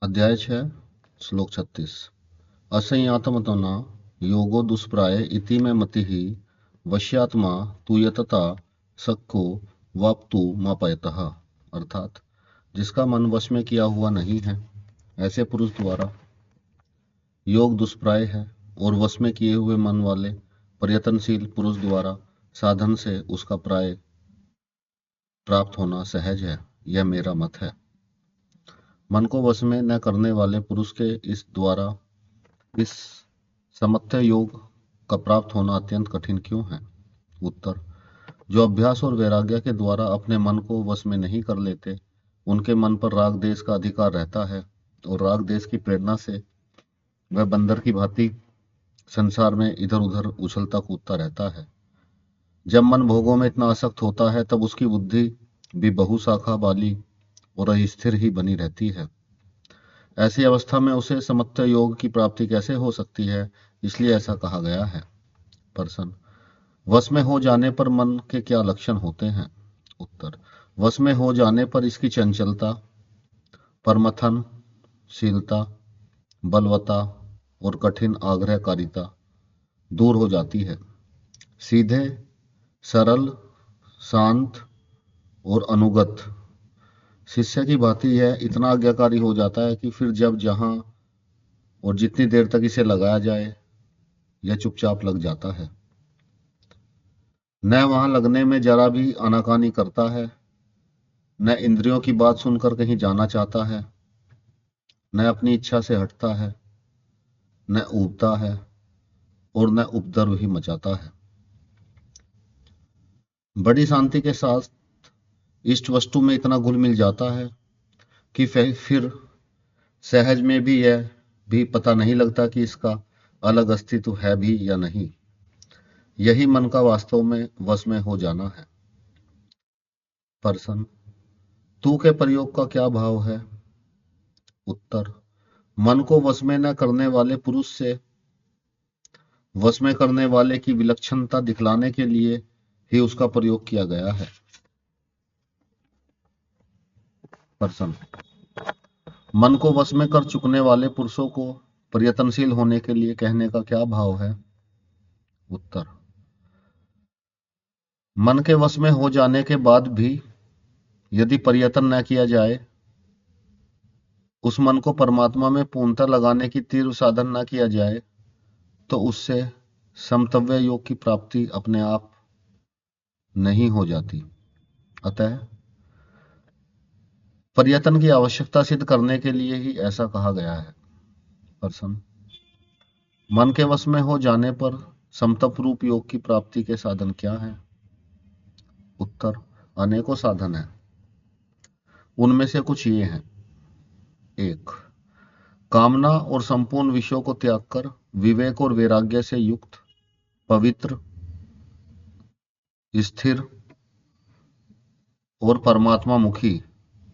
अध्याय 6 श्लोक 36 असंयातमतना योगो दुष्प्राय इति में मति ही वश्यात्मा तु यतता सक्को वाप्तु मापयतः। अर्थात जिसका मन वश में किया हुआ नहीं है ऐसे पुरुष द्वारा योग दुष्प्राय है और वश में किए हुए मन वाले प्रयत्नशील पुरुष द्वारा साधन से उसका प्राय प्राप्त होना सहज है। यह मेरा मत है। मन को वश में न करने वाले पुरुष के इस द्वारा इस समत्य योग का प्राप्त होना अत्यंत कठिन क्यों है? उत्तर, जो अभ्यास और वैराग्य के द्वारा अपने मन को वश में नहीं कर लेते उनके मन पर राग देश का अधिकार रहता है और राग देश की प्रेरणा से वह बंदर की भांति संसार में इधर उधर उछलता कूदता रहता है। जब मन भोगों में इतना आसक्त होता है तब उसकी बुद्धि भी बहुशाखा वाली और अस्थिर ही बनी रहती है। ऐसी अवस्था में उसे समत्व योग की प्राप्ति कैसे हो सकती है? इसलिए ऐसा कहा गया है। प्रश्न, वश में हो जाने पर मन के क्या लक्षण होते हैं? उत्तर, वश में हो जाने पर इसकी चंचलता, परमथनशीलता, बलवता और कठिन आग्रहकारिता दूर हो जाती है। सीधे, सरल, शांत और अनुगत शिष्य की भांति यह इतना आज्ञाकारी हो जाता है कि फिर जब जहां और जितनी देर तक इसे लगाया जाए यह चुपचाप लग जाता है। न वहां लगने में जरा भी आनाकानी करता है, न इंद्रियों की बात सुनकर कहीं जाना चाहता है, न अपनी इच्छा से हटता है, न ऊबता है और न उपद्रव ही मचाता है। बड़ी शांति के साथ इष्ट वस्तु में इतना घुल मिल जाता है कि फिर सहज में भी यह भी पता नहीं लगता कि इसका अलग अस्तित्व है भी या नहीं। यही मन का वास्तव में वश में हो जाना है। प्रश्न, तू के प्रयोग का क्या भाव है? उत्तर, मन को वश में न करने वाले पुरुष से वश में करने वाले की विलक्षणता दिखलाने के लिए ही उसका प्रयोग किया गया है। प्रश्न, मन को वश में कर चुकने वाले पुरुषों को प्रयत्नशील होने के लिए कहने का क्या भाव है? उत्तर, मन के वश में हो जाने के बाद भी यदि प्रयत्न न किया जाए, उस मन को परमात्मा में पूर्णता लगाने की तीव्र साधन न किया जाए, तो उससे समतव्य योग की प्राप्ति अपने आप नहीं हो जाती। अतः प्रयत्न की आवश्यकता सिद्ध करने के लिए ही ऐसा कहा गया है। प्रश्न, मन के वश में हो जाने पर समतप रूप योग की प्राप्ति के साधन क्या हैं? उत्तर, अनेकों साधन हैं। उनमें से कुछ ये हैं। 1. कामना और संपूर्ण विषयों को त्याग कर विवेक और वैराग्य से युक्त, पवित्र, स्थिर और परमात्मा मुखी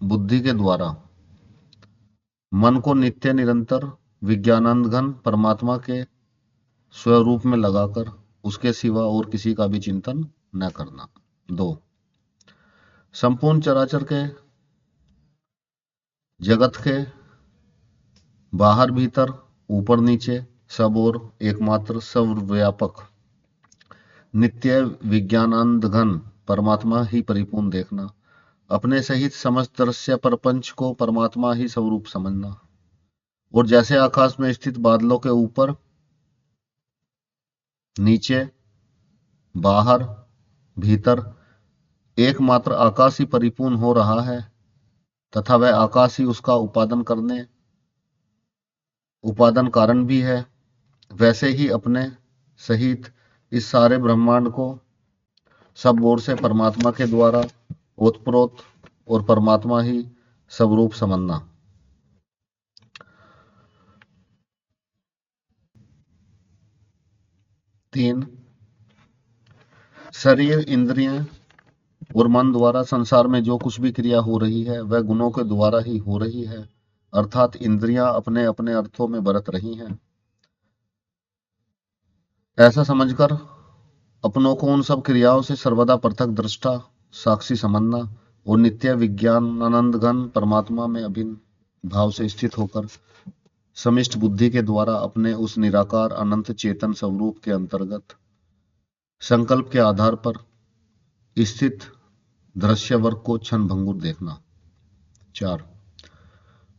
बुद्धि के द्वारा मन को नित्य निरंतर विज्ञानंद घन परमात्मा के स्वरूप में लगाकर उसके सिवा और किसी का भी चिंतन न करना। 2. संपूर्ण चराचर के जगत के बाहर भीतर ऊपर नीचे सब और एकमात्र सर्वव्यापक नित्य विज्ञानंद घन परमात्मा ही परिपूर्ण देखना, अपने सहित समस्त दृश्य प्रपंच को परमात्मा ही स्वरूप समझना और जैसे आकाश में स्थित बादलों के ऊपर नीचे बाहर भीतर एकमात्र आकाश ही परिपूर्ण हो रहा है तथा वह आकाश ही उसका उपादान कारण भी है, वैसे ही अपने सहित इस सारे ब्रह्मांड को सब ओर से परमात्मा के द्वारा ओतप्रोत और परमात्मा ही स्वरूप समझना। 3. शरीर, इंद्रियां और मन द्वारा संसार में जो कुछ भी क्रिया हो रही है वह गुणों के द्वारा ही हो रही है, अर्थात इंद्रियां अपने अपने अर्थों में बरत रही हैं। ऐसा समझकर अपनों को उन सब क्रियाओं से सर्वदा पृथक दृष्टा साक्षी समझना और नित्य विज्ञान आनंद घन परमात्मा में अभिन्न भाव से स्थित होकर समिष्ट बुद्धि के द्वारा अपने उस निराकार अनंत चेतन स्वरूप के अंतर्गत संकल्प के आधार पर स्थित दृश्य वर्ग को क्षण भंगुर देखना। 4,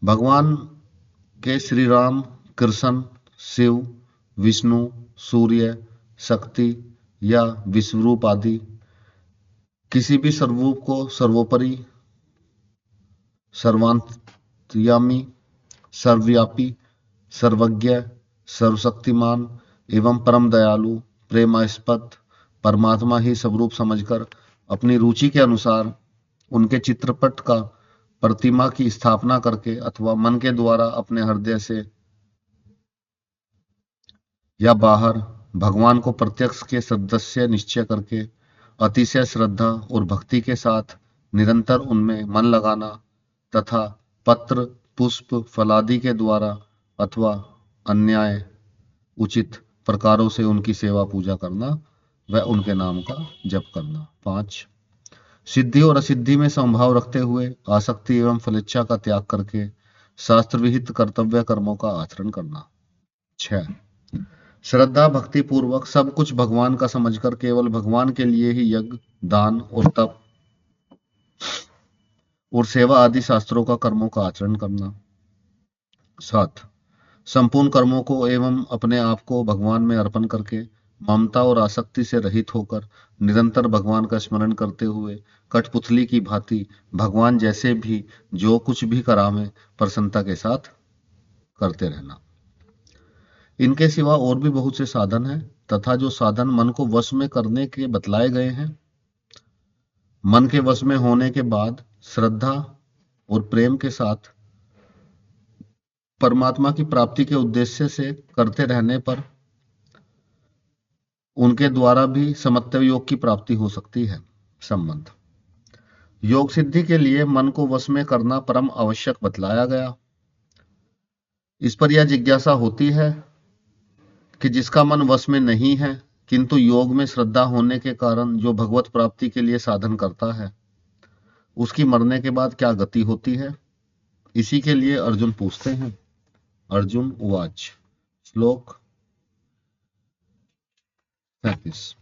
भगवान के श्री राम, कृष्ण, शिव, विष्णु, सूर्य, शक्ति या विश्वरूप आदि किसी भी स्वरूप को सर्वोपरि, सर्वांतर्यामी, सर्वव्यापी, सर्वज्ञ, सर्वशक्तिमान एवं परम दयालु, प्रेमास्पद परमात्मा ही स्वरूप समझकर अपनी रुचि के अनुसार उनके चित्रपट का प्रतिमा की स्थापना करके अथवा मन के द्वारा अपने हृदय से या बाहर भगवान को प्रत्यक्ष के सदस्य निश्चय करके अतिशय श्रद्धा और भक्ति के साथ निरंतर उनमें मन लगाना तथा पत्र, पुष्प, फलादि के द्वारा अथवा अन्याय उचित प्रकारों से उनकी सेवा पूजा करना व उनके नाम का जप करना। 5, सिद्धि और असिद्धि में समभाव रखते हुए आसक्ति एवं फलेच्छा का त्याग करके शास्त्र विहित कर्तव्य कर्मों का आचरण करना। 6, श्रद्धा भक्ति पूर्वक सब कुछ भगवान का समझकर केवल भगवान के लिए ही यज्ञ, दान और तप और सेवा आदि शास्त्रों का कर्मों का आचरण करना। 7, संपूर्ण कर्मों को एवं अपने आप को भगवान में अर्पण करके ममता और आसक्ति से रहित होकर निरंतर भगवान का स्मरण करते हुए कठपुतली की भांति भगवान जैसे भी जो कुछ भी करावे प्रसन्नता के साथ करते रहना। इनके सिवा और भी बहुत से साधन हैं तथा जो साधन मन को वश में करने के बतलाए गए हैं, मन के वश में होने के बाद श्रद्धा और प्रेम के साथ परमात्मा की प्राप्ति के उद्देश्य से करते रहने पर उनके द्वारा भी समत्व योग की प्राप्ति हो सकती है। संबंध, योग सिद्धि के लिए मन को वश में करना परम आवश्यक बतलाया गया। इस पर यह जिज्ञासा होती है कि जिसका मन वश में नहीं है किंतु योग में श्रद्धा होने के कारण जो भगवत प्राप्ति के लिए साधन करता है, उसकी मरने के बाद क्या गति होती है। इसी के लिए अर्जुन पूछते हैं। अर्जुन उवाच, श्लोक 35,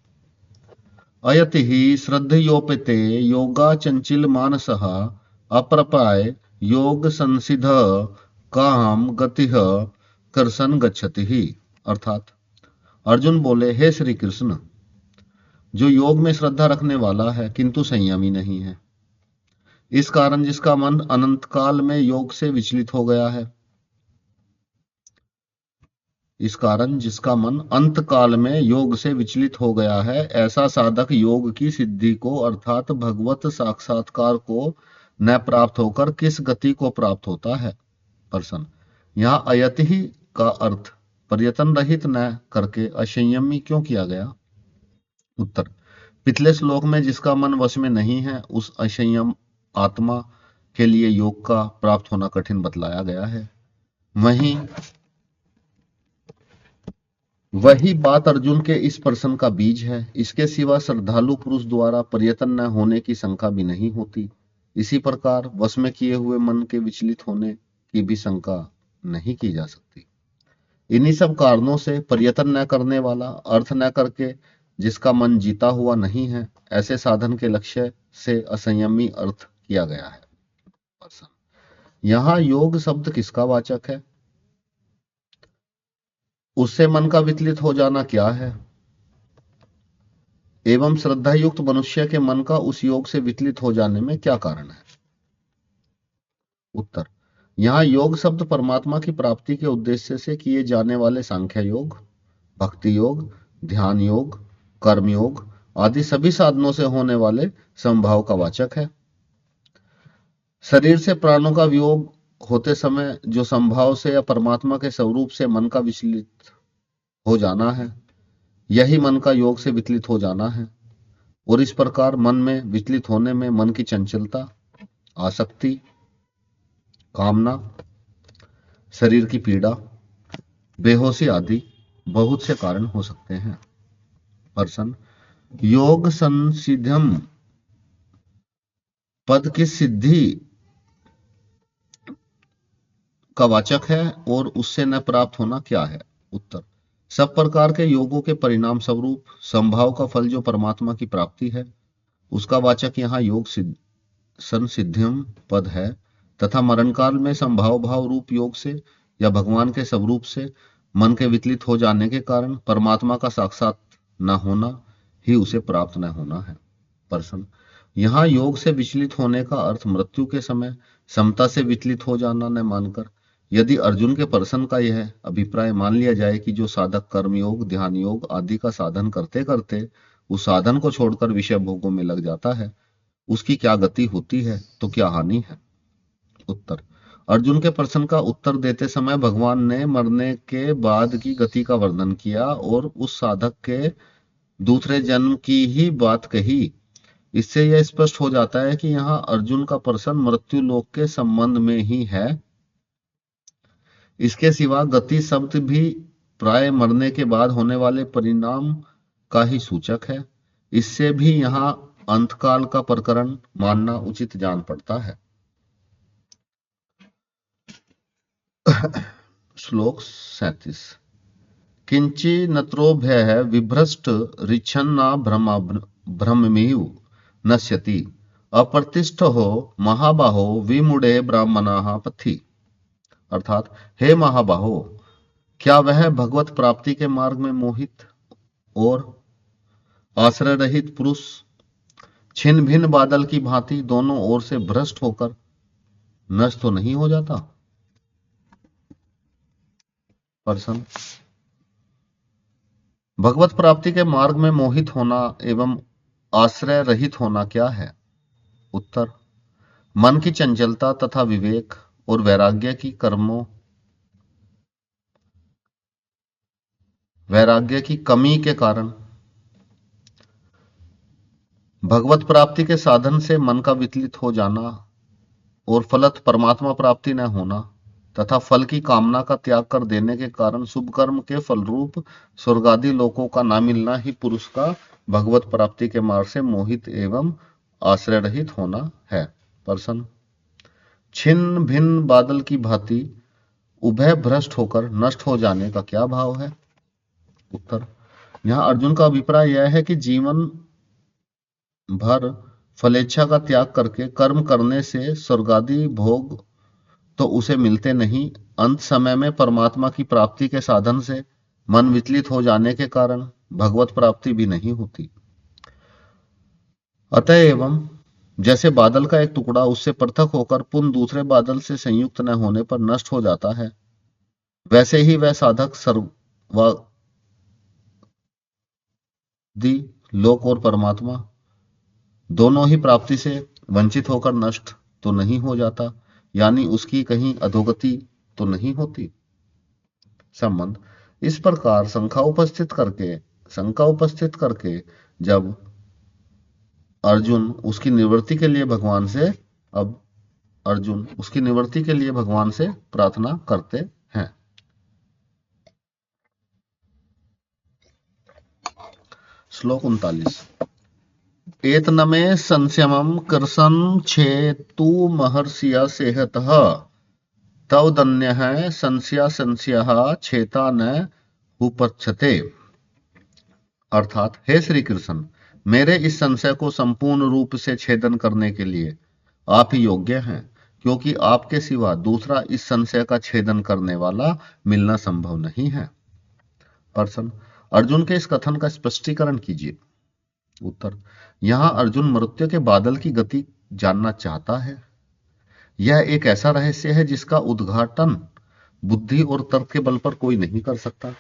अयति हि श्रद्धयोपेते योगा चंचिल मानसः अप्रपाय योग संसिध काम गतिः कर्षण गच्छति ही। अर्थात अर्जुन बोले, हे श्री कृष्ण, जो योग में श्रद्धा रखने वाला है किंतु संयमी नहीं है, इस कारण जिसका मन अनंत काल में योग से विचलित हो गया है, इस कारण जिसका मन अंत काल में योग से विचलित हो गया है, ऐसा साधक योग की सिद्धि को अर्थात भगवत साक्षात्कार को न प्राप्त होकर किस गति को प्राप्त होता है। प्रश्न, यहाँ अयति ही का अर्थ पर्यतन रहित न करके असंयमी क्यों किया गया। उत्तर, पिछले श्लोक में जिसका मन वश में नहीं है उस असंयम आत्मा के लिए योग का प्राप्त होना कठिन बतलाया गया है। वही बात अर्जुन के इस प्रश्न का बीज है। इसके सिवा श्रद्धालु पुरुष द्वारा पर्यतन न होने की शंका भी नहीं होती। इसी प्रकार वश में किए हुए मन के विचलित होने की भी शंका नहीं की जा सकती। इन्हीं सब कारणों से पर्यतन न करने वाला, अर्थ न करके जिसका मन जीता हुआ नहीं है, ऐसे साधन के लक्ष्य से असंयमी अर्थ किया गया है। यहाँ योग शब्द किसका वाचक है? उससे मन का विचलित हो जाना क्या है? एवं श्रद्धा युक्त मनुष्य के मन का उस योग से विचलित हो जाने में क्या कारण है? उत्तर, यहाँ योग शब्द परमात्मा की प्राप्ति के उद्देश्य से किए जाने वाले सांख्य योग, भक्ति योग, ध्यान योग, कर्म योग आदि सभी साधनों से होने वाले समभाव का वाचक है। शरीर से प्राणों का वियोग होते समय जो समभाव से या परमात्मा के स्वरूप से मन का विचलित हो जाना है, यही मन का योग से विचलित हो जाना है। और इस प्रकार मन में विचलित होने में मन की चंचलता, आसक्ति, कामना, शरीर की पीड़ा, बेहोशी आदि बहुत से कारण हो सकते हैं। प्रश्न, योग संसिद्धम पद की सिद्धि का वाचक है और उससे न प्राप्त होना क्या है? उत्तर, सब प्रकार के योगों के परिणाम स्वरूप संभाव का फल जो परमात्मा की प्राप्ति है, उसका वाचक यहाँ योग संसिद्धिम पद है, तथा मरण काल में संभाव भाव रूप योग से या भगवान के स्वरूप से मन के विचलित हो जाने के कारण परमात्मा का साक्षात न होना ही उसे प्राप्त न होना है। प्रश्न, यहाँ योग से विचलित होने का अर्थ मृत्यु के समय समता से विचलित हो जाना न मानकर, यदि अर्जुन के प्रश्न का यह अभिप्राय मान लिया जाए कि जो साधक कर्म योग, ध्यान योग आदि का साधन करते करते उस साधन को छोड़कर विषय भोगों में लग जाता है, उसकी क्या गति होती है, तो क्या हानि है? उत्तर, अर्जुन के प्रश्न का उत्तर देते समय भगवान ने मरने के बाद की गति का वर्णन किया और उस साधक के दूसरे जन्म की ही बात कही। इससे यह स्पष्ट हो जाता है कि यहाँ अर्जुन का प्रश्न मृत्यु लोक के संबंध में ही है। इसके सिवा गति शब्द भी प्राय मरने के बाद होने वाले परिणाम का ही सूचक है। इससे भी यहाँ अंतकाल का प्रकरण मानना उचित जान पड़ता है। श्लोक 37, किंची नत्रोभय विभ्रष्ट ऋच्छन्ना भ्रममेव नश्यति अप्रतिष्ठ हो महाबाहो विमुड़े ब्राह्मणाः पथि। अर्थात, हे महाबाहो, क्या वह भगवत प्राप्ति के मार्ग में मोहित और आश्रय रहित पुरुष छिन्न भिन्न बादल की भांति दोनों ओर से भ्रष्ट होकर नष्ट तो नहीं हो जाता? प्रश्न, भगवत प्राप्ति के मार्ग में मोहित होना एवं आश्रय रहित होना क्या है? उत्तर, मन की चंचलता तथा विवेक और वैराग्य की कमी के कारण भगवत प्राप्ति के साधन से मन का विचलित हो जाना और फलत परमात्मा प्राप्ति न होना तथा फल की कामना का त्याग कर देने के कारण शुभ कर्म के फलरूप स्वर्गादि लोकों का ना मिलना ही पुरुष का भगवत प्राप्ति के मार्ग से मोहित एवं आश्रय रहित होना है। प्रश्न, छिन्न भिन्न बादल की भांति उभय भ्रष्ट होकर नष्ट हो जाने का क्या भाव है? उत्तर, यहाँ अर्जुन का अभिप्राय यह है कि जीवन भर फलेच्छा का त्याग करके कर्म करने से स्वर्गादि भोग तो उसे मिलते नहीं, अंत समय में परमात्मा की प्राप्ति के साधन से मन विचलित हो जाने के कारण भगवत प्राप्ति भी नहीं होती। अतएव जैसे बादल का एक टुकड़ा उससे पृथक होकर पुनः दूसरे बादल से संयुक्त न होने पर नष्ट हो जाता है, वैसे ही वह साधक सर्वादि लोक और परमात्मा दोनों ही प्राप्ति से वंचित होकर नष्ट तो नहीं हो जाता, यानी उसकी कहीं अधोगति तो नहीं होती। संबंध, इस प्रकार शंका उपस्थित करके जब अर्जुन उसकी निवृत्ति के लिए भगवान से प्रार्थना करते हैं। श्लोक 39, एतनमे संशयमं कृशं छेतु महर्षिया सेहतः तवदन्यः संशयः छेता न उपच्छते। अर्थात, हे श्री कृष्ण, मेरे इस संशय को संपूर्ण रूप से छेदन करने के लिए आप ही योग्य हैं, क्योंकि आपके सिवा दूसरा इस संशय का छेदन करने वाला मिलना संभव नहीं है। प्रश्न, अर्जुन के इस कथन का स्पष्टीकरण कीजिए। उत्तर, यहाँ अर्जुन मृत्यु के बादल की गति जानना चाहता है। यह एक ऐसा रहस्य है जिसका उद्घाटन बुद्धि और तर्क के बल पर कोई नहीं कर सकता।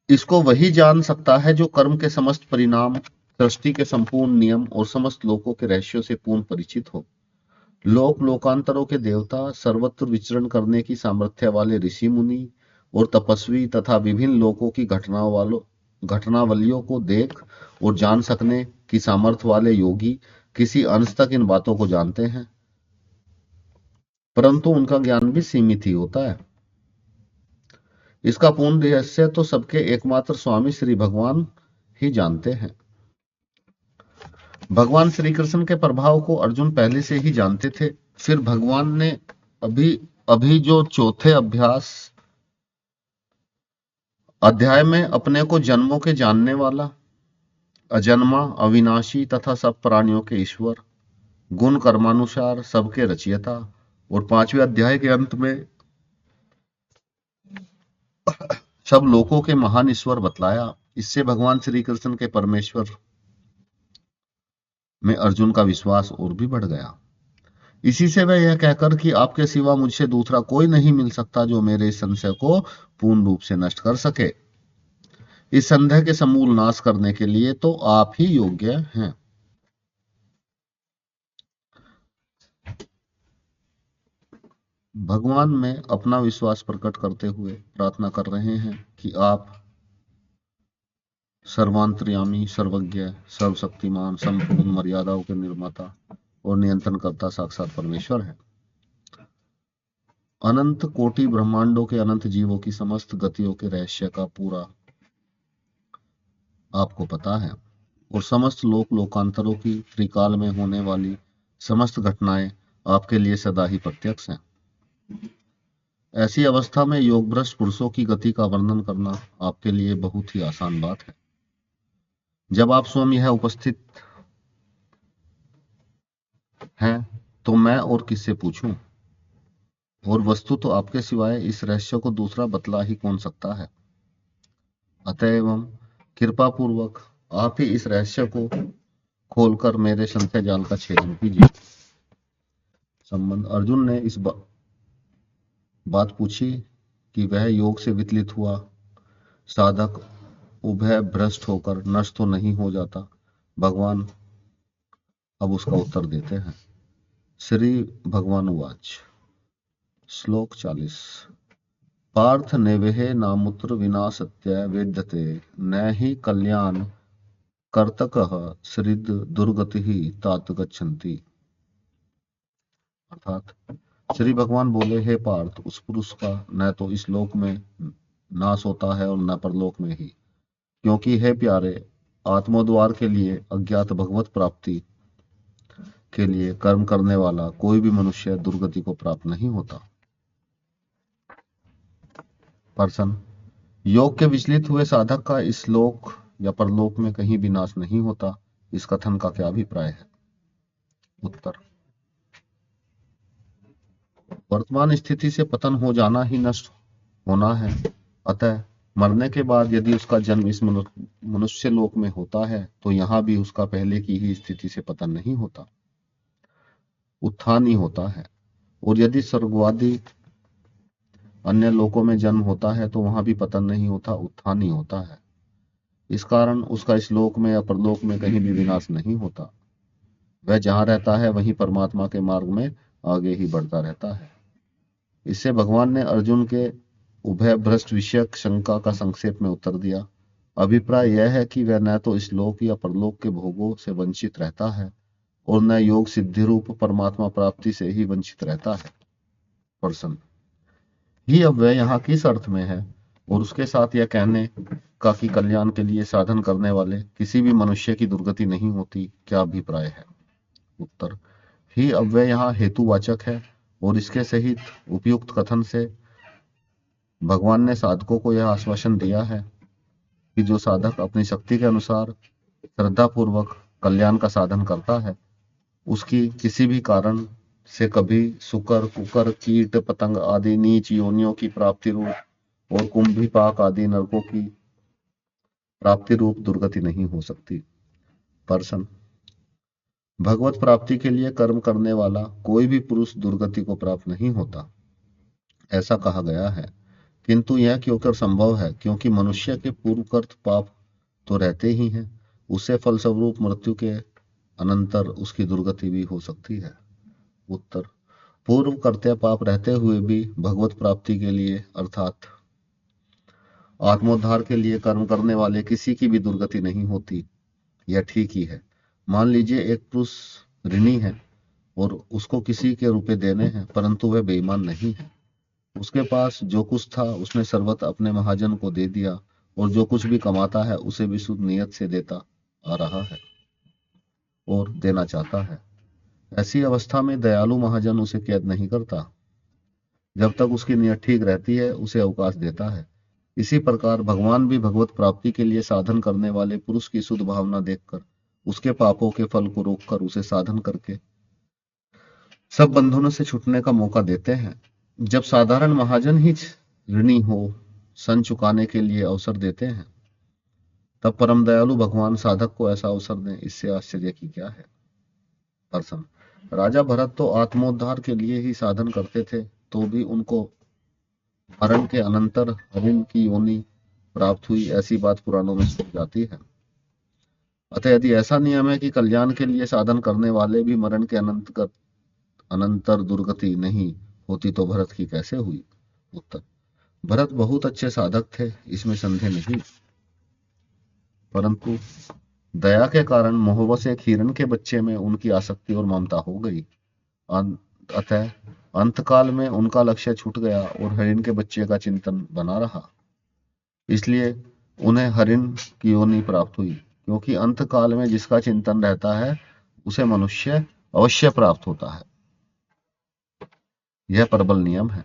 इसको वही जान सकता है जो कर्म के समस्त परिणाम, सृष्टि के संपूर्ण नियम और समस्त लोकों के रहस्यों से पूर्ण परिचित हो। लोक लोकांतरों के देवता, सर्वत्र विचरण करने की सामर्थ्य वाले ऋषि मुनि और तपस्वी तथा विभिन्न लोकों की घटनावलियों को देख और जान सकने की सामर्थ्य वाले योगी किसी अंश तक इन बातों को जानते हैं, परंतु उनका ज्ञान भी सीमित ही होता है। इसका पूर्ण रहस्य तो सबके एकमात्र स्वामी श्री भगवान ही जानते हैं। भगवान श्री कृष्ण के प्रभाव को अर्जुन पहले से ही जानते थे, फिर भगवान ने अभी अभी जो चौथे अध्याय में अपने को जन्मों के जानने वाला, अजन्मा, अविनाशी तथा सब प्राणियों के ईश्वर, गुण कर्मानुसार सबके रचयिता, और पांचवें अध्याय के अंत में सब लोकों के महान ईश्वर बतलाया। इससे भगवान श्री कृष्ण के परमेश्वर में अर्जुन का विश्वास और भी बढ़ गया। इसी से वह यह कहकर कि आपके सिवा मुझसे दूसरा कोई नहीं मिल सकता जो मेरे इस संशय को पूर्ण रूप से नष्ट कर सके, इस संदेह के समूल नाश करने के लिए तो आप ही योग्य हैं। भगवान में अपना विश्वास प्रकट करते हुए प्रार्थना कर रहे हैं कि आप सर्वांतर्यामी, सर्वज्ञ, सर्वशक्तिमान, संपूर्ण मर्यादाओं के निर्माता और नियंत्रणकर्ता साक्षात परमेश्वर हैं। अनंत कोटि ब्रह्मांडों के अनंत जीवों की समस्त गतियों के रहस्य का पूरा आपको पता है, और समस्त लोकांतरों की त्रिकाल में होने वाली समस्त घटनाएं आपके लिए सदा ही प्रत्यक्ष हैं। ऐसी अवस्था में योग भ्रष्ट पुरुषों की गति का वर्णन करना आपके लिए बहुत ही आसान बात है। जब आप स्वयं यह उपस्थित हैं तो मैं और किससे पूछूं, और वस्तु तो आपके सिवाय इस रहस्य को दूसरा बतला ही कौन सकता है। अतएव कृपा पूर्वक आप ही इस रहस्य को खोलकर मेरे संशय जाल का छेदन कीजिए। संबंध अर्जुन ने इस बात पूछी कि वह योग से विचलित हुआ साधक उभय भ्रष्ट होकर नष्ट तो नहीं हो जाता। भगवान अब उसका उत्तर देते हैं। श्री भगवान उवाच। श्लोक 40। पार्थ नेवेह नामुत्र विनाशत्य वेद्यते न हि कल्याण कर्तकः श्रीद दुर्गति तात गच्छन्ति। अर्थात श्री भगवान बोले, हे पार्थ, उस पुरुष का न तो इस लोक में नाश होता है और न परलोक में ही, क्योंकि हे प्यारे, आत्मोद्वार के लिए अज्ञात भगवत प्राप्ति के लिए कर्म करने वाला कोई भी मनुष्य दुर्गति को प्राप्त नहीं होता। पर्सन योग के विचलित हुए साधक का इस लोक या परलोक में कहीं भी नाश नहीं होता, इस कथन का क्या अभिप्राय है। उत्तर, वर्तमान स्थिति से पतन हो जाना ही नष्ट होना है। अतः मरने के बाद यदि उसका जन्म इस मनुष्य लोक में होता है तो यहाँ भी उसका पहले की ही स्थिति से पतन नहीं होता, उत्थान ही होता है। और यदि स्वर्गवादी अन्य लोकों में जन्म होता है तो वहां भी पतन नहीं होता, उत्थान ही होता है। इस कारण उसका इस लोक में या परलोक में कहीं भी विनाश नहीं होता। वह जहां रहता है वहीं परमात्मा के मार्ग में आगे ही बढ़ता रहता है। इससे भगवान ने अर्जुन के उभय भ्रष्ट विषयक शंका का संक्षेप में उत्तर दिया। अभिप्राय यह है कि वह न तो इस लोक या परलोक के भोगों से वंचित रहता है और न योग सिद्धि रूप परमात्मा प्राप्ति से ही वंचित रहता है। पर्सन ही अब वह यहाँ किस अर्थ में है, और उसके साथ यह कहने का कि कल्याण के लिए साधन करने वाले किसी भी मनुष्य की दुर्गति नहीं होती, क्या अभिप्राय है। उत्तर, ही अव्यय यहाँ हेतुवाचक है और इसके सहित उपयुक्त कथन से भगवान ने साधकों को यह आश्वासन दिया है कि जो साधक अपनी शक्ति के अनुसार श्रद्धा पूर्वक कल्याण का साधन करता है, उसकी किसी भी कारण से कभी सुकर, कुकर, कीट पतंग आदि नीच योनियों की प्राप्ति रूप और कुंभीपाक आदि नरकों की प्राप्ति रूप दुर्गति नहीं हो सकती। पर्सन भगवत प्राप्ति के लिए कर्म करने वाला कोई भी पुरुष दुर्गति को प्राप्त नहीं होता, ऐसा कहा गया है। किंतु यह क्यों संभव है, क्योंकि मनुष्य के पूर्वकृत पाप तो रहते ही हैं, उससे फलस्वरूप मृत्यु के अनंतर उसकी दुर्गति भी हो सकती है। उत्तर, पूर्व कर्त्य पाप रहते हुए भी भगवत प्राप्ति के लिए अर्थात आत्मोद्धार के लिए कर्म करने वाले किसी की भी दुर्गति नहीं होती। यह ठीक ही है। मान लीजिए एक पुरुष ऋणी है और उसको किसी के रुपए देने हैं, परंतु वह बेईमान नहीं है। उसके पास जो कुछ था उसने सर्वत अपने महाजन को दे दिया और जो कुछ भी कमाता है उसे भी शुद्ध नियत से देता आ रहा है और देना चाहता है। ऐसी अवस्था में दयालु महाजन उसे कैद नहीं करता। जब तक उसकी नियत ठीक रहती है उसे अवकाश देता है। इसी प्रकार भगवान भी भगवत प्राप्ति के लिए साधन करने वाले पुरुष की शुद्ध भावना देखकर उसके पापों के फल को रोककर उसे साधन करके सब बंधनों से छूटने का मौका देते हैं। जब साधारण महाजन ही ऋणी हो सन चुकाने के लिए अवसर देते हैं, तब परम दयालु भगवान साधक को ऐसा अवसर दें, इससे आश्चर्य की क्या है। प्रश्न, राजा भरत तो आत्मोद्धार के लिए ही साधन करते थे, तो भी उनको मरण के अनंतर हरिण की योनि प्राप्त हुई, ऐसी बात पुराणों में सुनी जाती है। अतः यदि ऐसा नियम है कि कल्याण के लिए साधन करने वाले भी मरण के अनंतर दुर्गति नहीं होती, तो भरत की कैसे हुई। उत्तर, भरत बहुत अच्छे साधक थे, इसमें संदेह नहीं, परंतु दया के कारण मोहब्बत से एक हिरण के बच्चे में उनकी आसक्ति और ममता हो गई। अतः अंतकाल में उनका लक्ष्य छूट गया और हरिण के बच्चे का चिंतन बना रहा, इसलिए उन्हें हरिण की योनि प्राप्त हुई। क्योंकि अंतकाल में जिसका चिंतन रहता है उसे मनुष्य अवश्य प्राप्त होता है, यह प्रबल नियम है,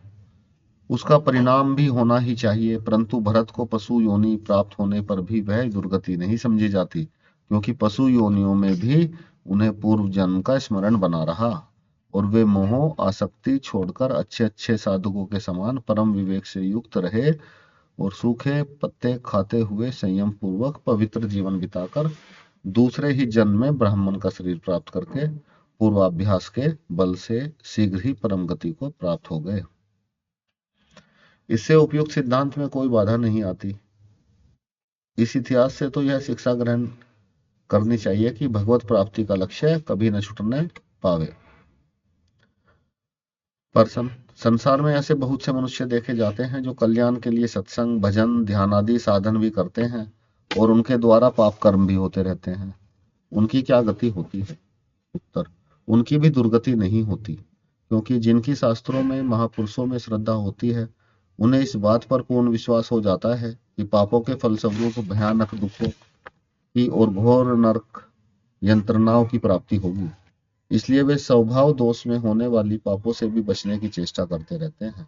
उसका परिणाम भी होना ही चाहिए। परंतु भरत को पशु योनि प्राप्त होने पर भी वह दुर्गति नहीं समझी जाती, क्योंकि पशु योनियों में भी उन्हें पूर्व जन्म का स्मरण बना रहा और वे मोह आसक्ति छोड़कर अच्छे अच्छे साधकों के समान परम विवेक से युक्त रहे और सूखे पत्ते खाते हुए संयम पूर्वक पवित्र जीवन बिताकर दूसरे ही जन्म में ब्राह्मण का शरीर प्राप्त करके पूर्वाभ्यास के बल से शीघ्र ही परम गति को प्राप्त हो गए। इससे उपयुक्त सिद्धांत में कोई बाधा नहीं आती। इस इतिहास से तो यह शिक्षा ग्रहण करनी चाहिए कि भगवत प्राप्ति का लक्ष्य कभी न छूटने पावे। पर संसार में ऐसे बहुत से मनुष्य देखे जाते हैं जो कल्याण के लिए सत्संग, भजन, ध्यान आदि साधन भी करते हैं और उनके द्वारा पाप कर्म भी होते रहते हैं। उनकी क्या गति होती है। उत्तर, उनकी भी दुर्गति नहीं होती, क्योंकि जिनकी शास्त्रों में महापुरुषों में श्रद्धा होती है उन्हें इस बात पर पूर्ण विश्वास हो जाता है कि पापों के फलस्वरूप भयानक दुखों की और घोर नरक यंत्रणाओं की प्राप्ति होगी, इसलिए वे स्वभाव दोष में होने वाली पापों से भी बचने की चेष्टा करते रहते हैं।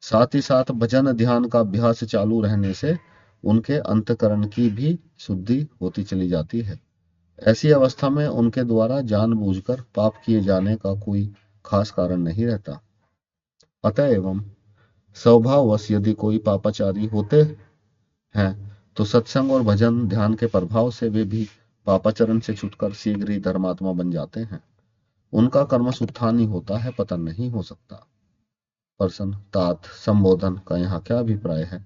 साथ ही साथ भजन ध्यान का अभ्यास चालू रहने से उनके अंतकरण की भी शुद्धि होती चली जाती है। ऐसी अवस्था में उनके द्वारा जानबूझकर पाप किए जाने का कोई खास कारण नहीं रहता। अतएव स्वभाववश यदि कोई पापाचारी होते हैं तो सत्संग और भजन ध्यान के प्रभाव से वे भी पापाचरण से छुटकर शीघ्र ही धर्मात्मा बन जाते हैं। उनका कर्म उत्थान ही होता है, पतन नहीं हो सकता। प्रश्न, तात संबोधन का यहाँ क्या अभिप्राय है।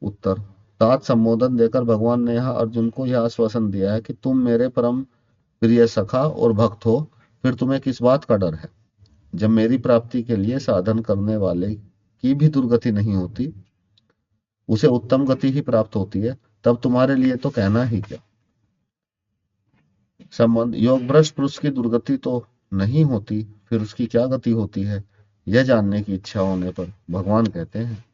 उत्तर, तात संबोधन देकर भगवान ने यहाँ अर्जुन को यह आश्वासन दिया है कि तुम मेरे परम प्रिय सखा और भक्त हो, फिर तुम्हें किस बात का डर है। जब मेरी प्राप्ति के लिए साधन करने वाले की भी दुर्गति नहीं होती, उसे उत्तम गति ही प्राप्त होती है, तब तुम्हारे लिए तो कहना ही क्या। संबंध, योग भ्रष्ट पुरुष की दुर्गति तो नहीं होती, फिर उसकी क्या गति होती है, यह जानने की इच्छा होने पर भगवान कहते हैं,